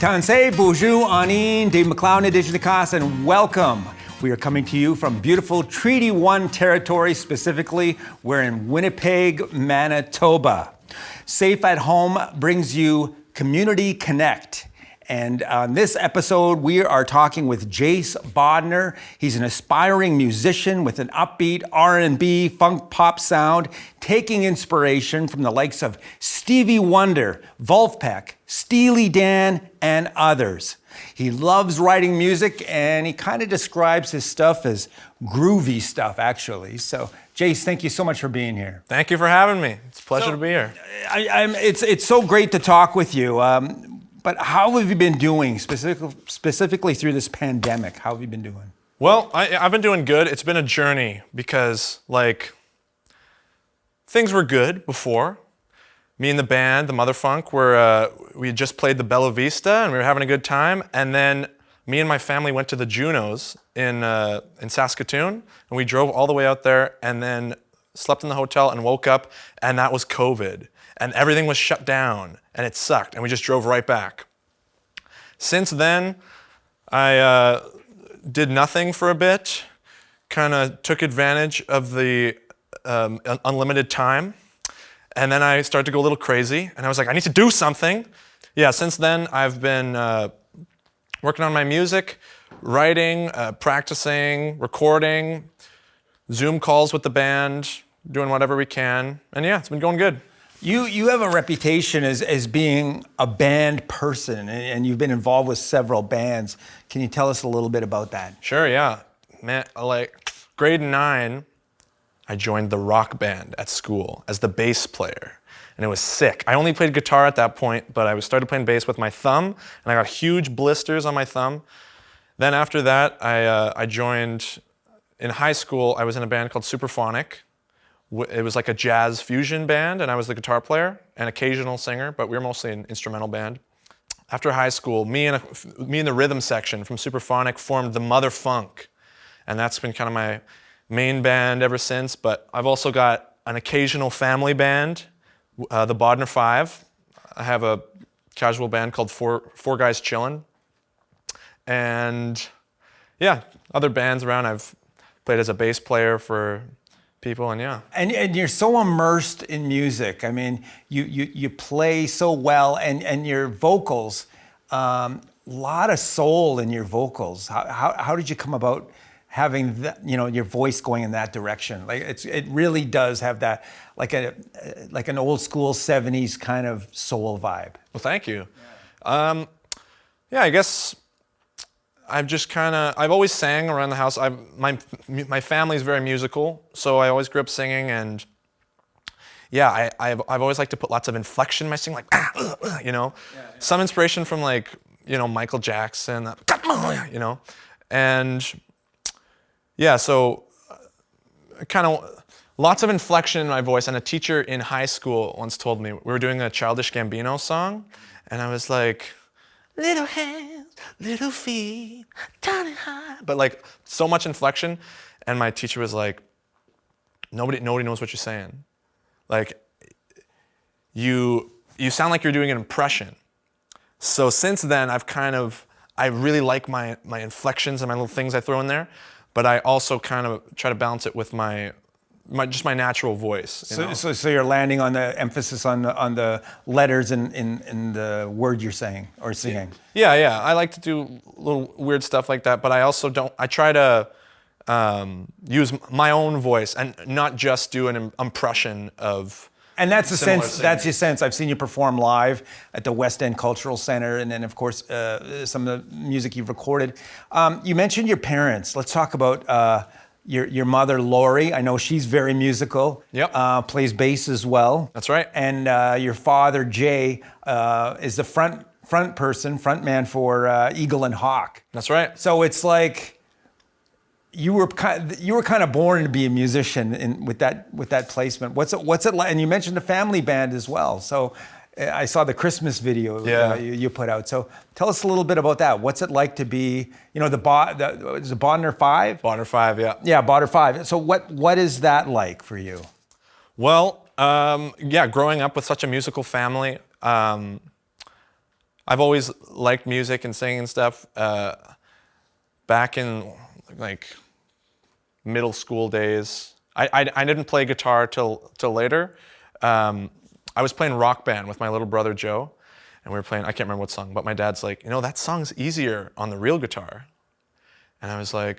Tansei, bonjour, Anin, Dave McLeod, Edition of Casa, and welcome. We are coming to you from beautiful Treaty 1 territory, specifically, we're in Winnipeg, Manitoba. Safe at Home brings you Community Connect. And on this episode, we are talking with Jace Bodner. He's an aspiring musician with an upbeat R&B funk pop sound, taking inspiration from the likes of Stevie Wonder, Wolfpack, Steely Dan, and others. He loves writing music, and he kind of describes his stuff as groovy stuff, actually. So, Jace, thank you so much for being here. Thank you for having me. It's a pleasure to be here. It's so great to talk with you. But how have you been doing, specifically through this pandemic? How have you been doing? Well, I've been doing good. It's been a journey because, things were good before. Me and the band, the Motherfunk, we had just played the Bella Vista, and we were having a good time. And then me and my family went to the Junos in Saskatoon, and we drove all the way out there, and then slept in the hotel and woke up, and that was COVID. And everything was shut down, and it sucked, and we just drove right back. Since then, I did nothing for a bit, kind of took advantage of the unlimited time, and then I started to go a little crazy, and I was like, I need to do something. Yeah, since then, I've been working on my music, writing, practicing, recording, Zoom calls with the band, doing whatever we can, and yeah, it's been going good. You have a reputation as being a band person, and you've been involved with several bands. Can you tell us a little bit about that? Sure, yeah. Man, grade 9, I joined the rock band at school as the bass player, and it was sick. I only played guitar at that point, but I started playing bass with my thumb, and I got huge blisters on my thumb. Then after that, I joined, in high school, I was in a band called Superphonic. It was like a jazz fusion band, and I was the guitar player and occasional singer, but we were mostly an instrumental band. After high school, me and the rhythm section from Superphonic formed the Motherfunk, and that's been kind of my main band ever since, but I've also got an occasional family band, the Bodner 5. I have a casual band called Four Guys Chillin', and yeah, other bands around. I've played as a bass player for people, and yeah. And you're so immersed in music. I mean, you play so well, and your vocals, lot of soul in your vocals. How did you come about having your voice going in that direction? Like it really does have that like an old school 70s kind of soul vibe. Well, thank you. Yeah, I guess I've always sang around the house. My family's very musical, so I always grew up singing, and yeah, I've always liked to put lots of inflection in my singing, some inspiration from Michael Jackson, and yeah, so kind of lots of inflection in my voice. And a teacher in high school once told me, we were doing a Childish Gambino song, and I was like, little hands, little feet, tiny high. But so much inflection, and my teacher was like, nobody knows what you're saying. You sound like you're doing an impression. So since then, I really like my inflections and my little things I throw in there, but I also kind of try to balance it with my natural voice. So you're landing on the emphasis on the letters in the word you're saying or singing. Yeah. I like to do little weird stuff like that, but I also I try to use my own voice and not just do an impression of. And that's your sense. I've seen you perform live at the West End Cultural Centre, and then of course some of the music you've recorded. You mentioned your parents. Let's talk about your mother, Lori. I know she's very musical. Yep. Plays bass as well. That's right. And your father, Jay, is the frontman for Eagle and Hawk. That's right. So it's like you were kind of born to be a musician with that placement. What's it like? And you mentioned a family band as well. So I saw the Christmas video you put out. So tell us a little bit about that. What's it like to be, is it Bodner 5? Bodner 5, yeah. Yeah, Bodner 5. So what is that like for you? Well, growing up with such a musical family, I I've always liked music and singing and stuff. Back in like middle school days, I didn't play guitar till later. I was playing Rock Band with my little brother Joe, and we were playing, I can't remember what song, but my dad's like, that song's easier on the real guitar. And I was like,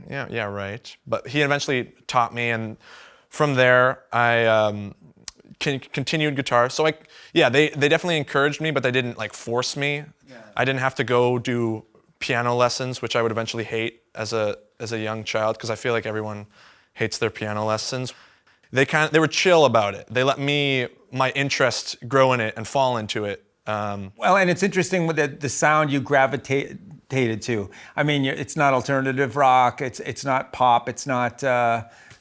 yeah, right. But he eventually taught me, and from there, I continued guitar. So they definitely encouraged me, but they didn't like force me. Yeah. I didn't have to go do piano lessons, which I would eventually hate as a young child, because I feel like everyone hates their piano lessons. They were chill about it. They let my interest grow in it and fall into it. Well, and it's interesting with the sound you gravitated to. I mean, it's not alternative rock. It's not pop. It's not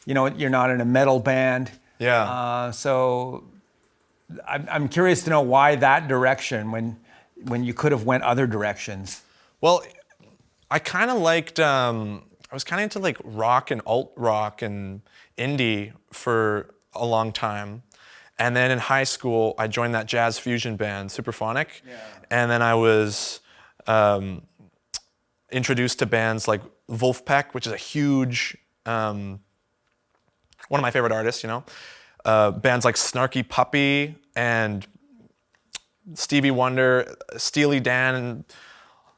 you're not in a metal band. Yeah. So I'm curious to know why that direction when you could have went other directions. Well, I kind of liked. I was kind of into like rock and alt rock and indie for a long time. And then in high school, I joined that jazz fusion band, Superphonic. Yeah. And then I was introduced to bands like Wolfpack, which is a huge, one of my favorite artists, bands like Snarky Puppy and Stevie Wonder, Steely Dan, and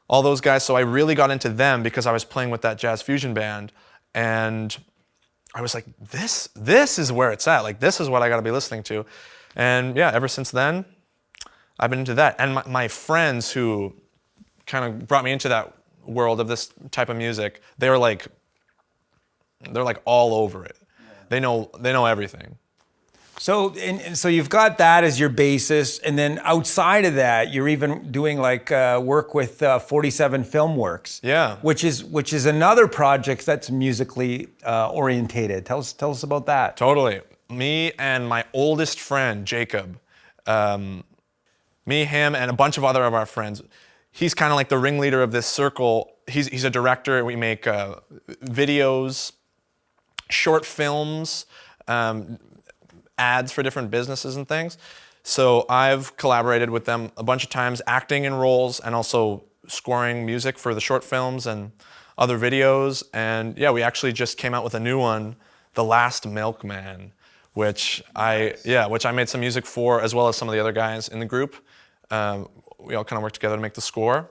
all those guys. So I really got into them because I was playing with that jazz fusion band. And I was like, this is where it's at. Like, this is what I got to be listening to. And yeah, ever since then, I've been into that. And my friends who kind of brought me into that world of this type of music, they're like all over it. Yeah. They know everything. So and so you've got that as your basis, and then outside of that, you're even doing like work with 47 Filmworks. Yeah. Which is another project that's musically orientated. Tell us about that. Totally. Me and my oldest friend Jacob, me, him, and a bunch of our friends. He's kind of like the ringleader of this circle. He's a director. We make videos, short films. Ads for different businesses and things. So I've collaborated with them a bunch of times, acting in roles and also scoring music for the short films and other videos. And yeah, we actually just came out with a new one, The Last Milkman, which I made some music for, as well as some of the other guys in the group. We all kind of worked together to make the score.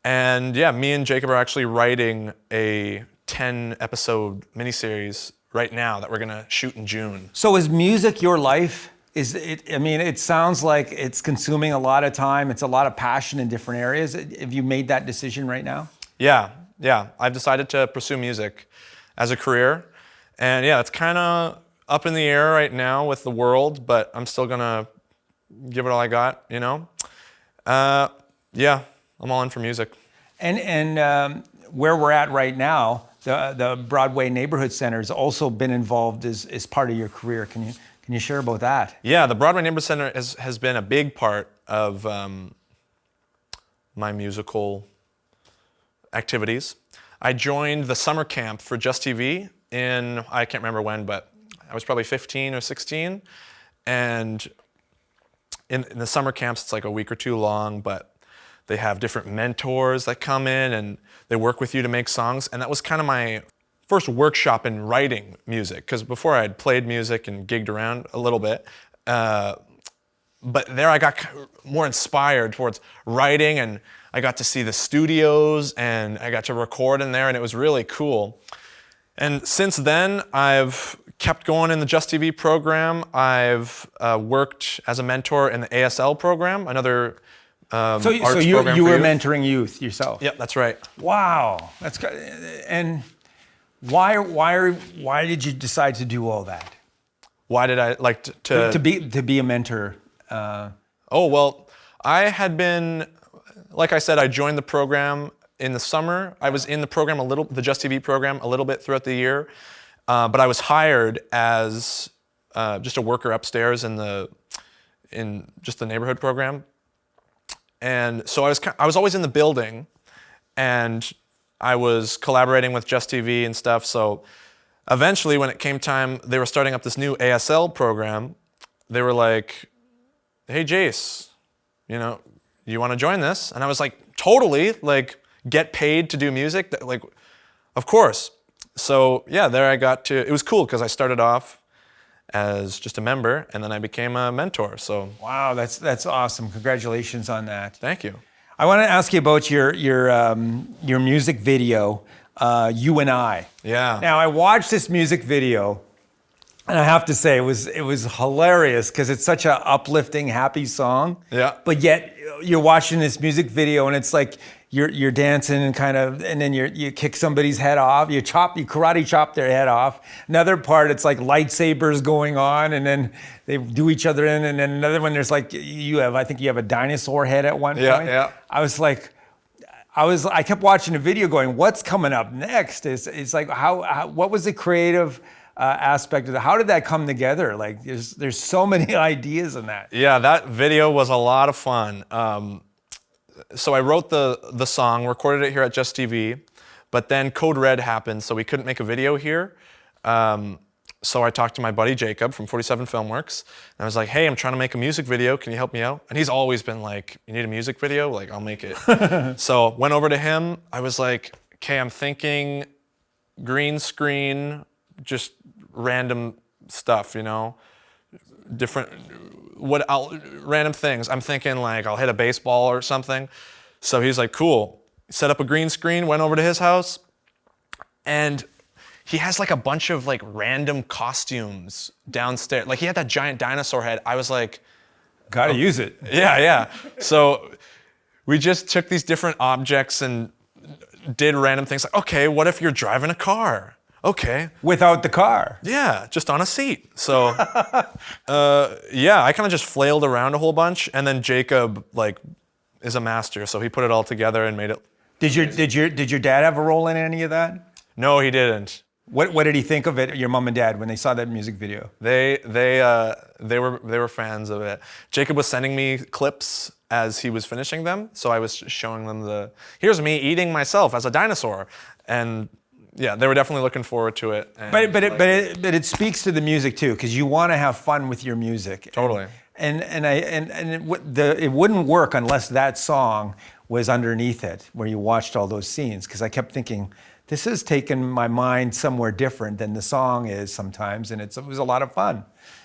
And yeah, me and Jacob are actually writing a 10-episode miniseries right now that we're gonna shoot in June. So is music your life? Is it? I mean, it sounds like it's consuming a lot of time. It's a lot of passion in different areas. Have you made that decision right now? Yeah. I've decided to pursue music as a career, and yeah, it's kind of up in the air right now with the world, but I'm still gonna give it all I got. Yeah, I'm all in for music. And where we're at right now, the Broadway Neighbourhood Centre has also been involved as part of your career. Can you share about that? Yeah, the Broadway Neighbourhood Centre has been a big part of my musical activities. I joined the summer camp for Just TV I can't remember when, but I was probably 15 or 16. And in the summer camps, it's like a week or two long, but they have different mentors that come in and they work with you to make songs. And that was kind of my first workshop in writing music, because before I had played music and gigged around a little bit. But there I got more inspired towards writing, and I got to see the studios and I got to record in there, and it was really cool. And since then, I've kept going in the Just TV program. I've worked as a mentor in the ASL program, another so you were mentoring youth yourself? Yep, that's right. Wow, that's good. And why did you decide to do all that? Why did I like to be a mentor? Oh well, I had been, like I said, I joined the program in the summer. I was in the program the Just TV program a little bit throughout the year, but I was hired as just a worker upstairs in just the neighborhood program. And so I was always in the building, and I was collaborating with Just TV and stuff. So eventually, when it came time, they were starting up this new ASL program. They were like, "Hey, Jace, you you want to join this? And I was like, totally, like, get paid to do music? Like, of course. So yeah, there I got to, it was cool because I started off as just a member and then I became a mentor, so. Wow, that's awesome. Congratulations on that. Thank you. I want to ask you about your music video, You and I. Yeah. Now, I watched this music video, and I have to say it was hilarious because it's such an uplifting, happy song. Yeah. But yet you're watching this music video, and it's like you're dancing and kind of, and then you kick somebody's head off. You karate chop their head off. Another part, it's like lightsabers going on, and then they do each other in. And then another one, there's like I think you have a dinosaur head at one point. Yeah. I was like. I kept watching the video going, what's coming up next? It's like, what was the creative aspect of that? How did that come together? Like, there's so many ideas in that. Yeah, that video was a lot of fun. So I wrote the song, recorded it here at Just TV, but then Code Red happened, so we couldn't make a video here. So I talked to my buddy Jacob from 47 Filmworks, and I was like, hey, I'm trying to make a music video, can you help me out? And he's always been like, you need a music video? Like, I'll make it. So went over to him, I was like, okay, I'm thinking green screen, just random stuff, you know? Random things. I'm thinking like, I'll hit a baseball or something. So he's like, cool. Set up a green screen, went over to his house, and he has like a bunch of like random costumes downstairs. Like he had that giant dinosaur head. I was like, gotta use it. Yeah. So we just took these different objects and did random things. Like, okay, what if you're driving a car? Okay. Without the car. Yeah, just on a seat. So yeah, I kind of just flailed around a whole bunch, and then Jacob like is a master, so he put it all together and made it. Did your dad have a role in any of that? No, he didn't. What did he think of it, your mom and dad, when they saw that music video? They were fans of it. Jacob was sending me clips as he was finishing them, so I was showing them here's me eating myself as a dinosaur, and yeah, they were definitely looking forward to it. But it speaks to the music too, because you want to have fun with your music. Totally. And it wouldn't work unless that song was underneath it, where you watched all those scenes, because I kept thinking, this has taken my mind somewhere different than the song is sometimes, and it was a lot of fun.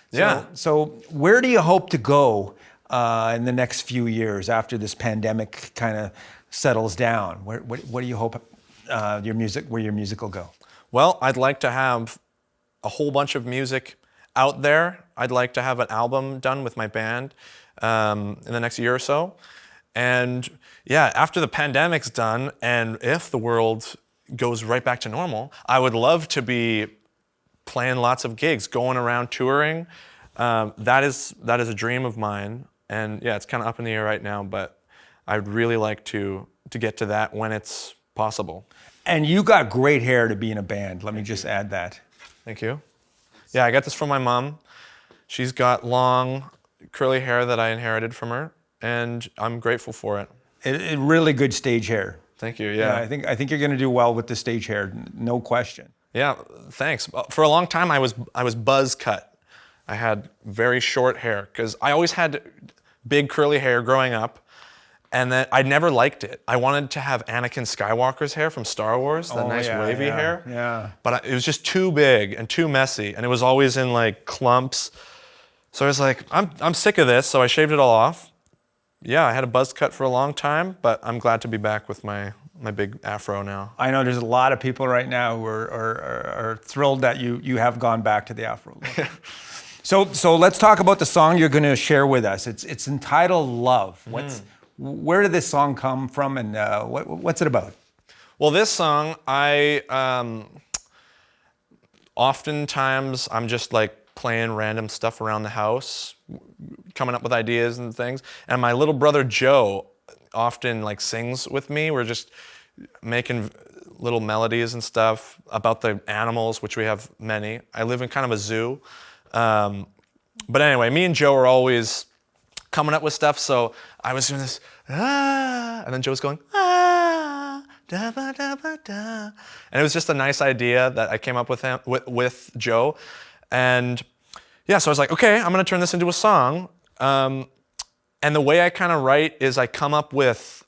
Yeah. So where do you hope to go in the next few years after this pandemic kind of settles down? What do you hope where your music will go? Well, I'd like to have a whole bunch of music out there. I'd like to have an album done with my band in the next year or so. And yeah, after the pandemic's done, and if the world goes right back to normal, I would love to be playing lots of gigs, going around touring. That is a dream of mine, and yeah, it's kind of up in the air right now, but I'd really like to get to that when it's possible. And you got great hair to be in a band. Let me just add that. Thank you. Yeah, I got this from my mom. She's got long, curly hair that I inherited from her, and I'm grateful for it. It really good stage hair. Thank you. Yeah. I think you're going to do well with the stage hair, no question. Yeah, thanks. For a long time, I was buzz cut. I had very short hair because I always had big curly hair growing up, and then I never liked it. I wanted to have Anakin Skywalker's hair from Star Wars, that nice wavy hair. Yeah. But it was just too big and too messy, and it was always in like clumps. So I was like, I'm sick of this. So I shaved it all off. Yeah, I had a buzz cut for a long time, but I'm glad to be back with my big afro now. I know there's a lot of people right now who are thrilled that you have gone back to the afro look. So let's talk about the song you're going to share with us. It's entitled Love. Where did this song come from, and what's it about? Well, this song, oftentimes I'm just like playing random stuff around the house, coming up with ideas and things. And my little brother Joe often like sings with me. We're just making little melodies and stuff about the animals, which we have many. I live in kind of a zoo. But anyway, me and Joe are always coming up with stuff. So I was doing this, and then Joe's going, da ba da ba da. And it was just a nice idea that I came up with with Joe. And yeah, so I was like, okay, I'm gonna turn this into a song. And the way I kind of write is I come up with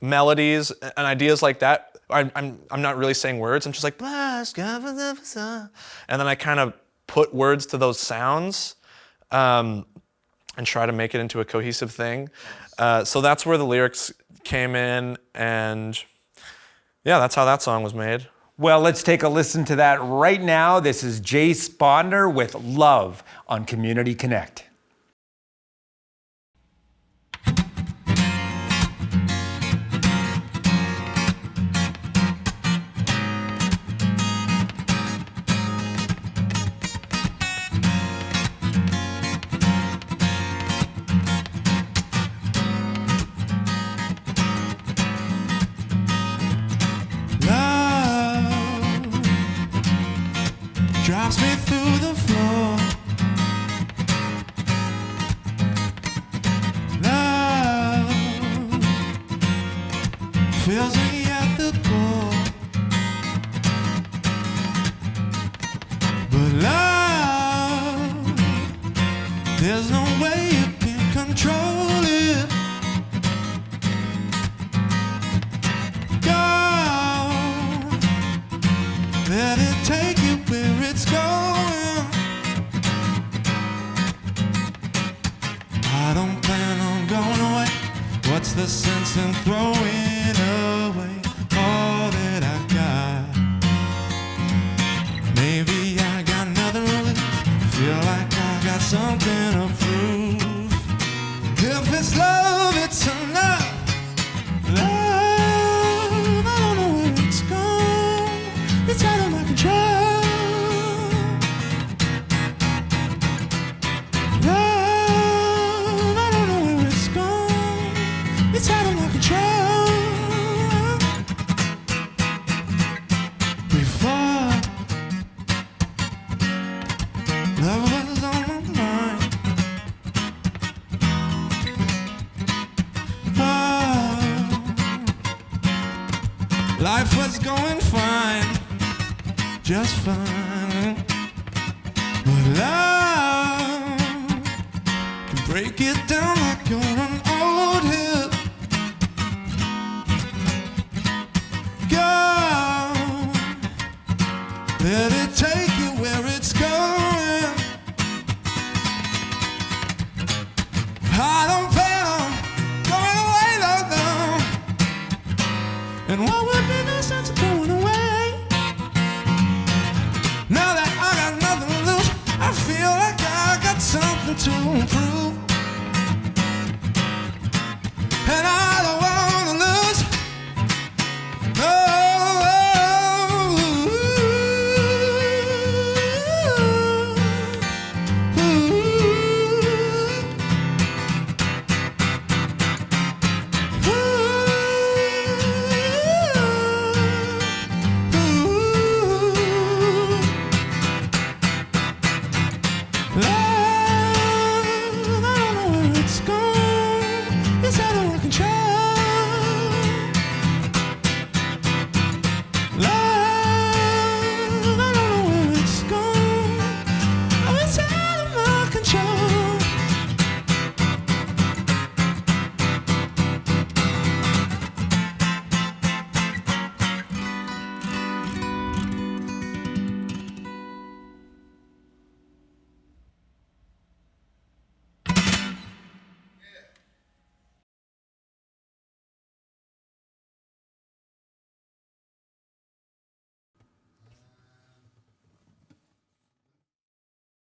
melodies and ideas like that. I'm not really saying words. I'm just like, and then I kind of put words to those sounds and try to make it into a cohesive thing. So that's where the lyrics came in, and yeah, that's how that song was made. Well, let's take a listen to that right now. This is Jace Bodner with Love on Community Connect. Drops me through the floor. Love fills me at the core. But love, there's no way you can control it. Go, let it take you where it's going. I don't plan on going away. What's the sense in throwing away all that I got? Maybe I got nothing really. Feel like I got something to prove. If it's love, it's enough. Love, I don't know where it's gone. It's out of my control. It's out of my control. Before, love was on my mind. Oh, life was going fine, just fine. But love can break it down like you're an old hill. Let it take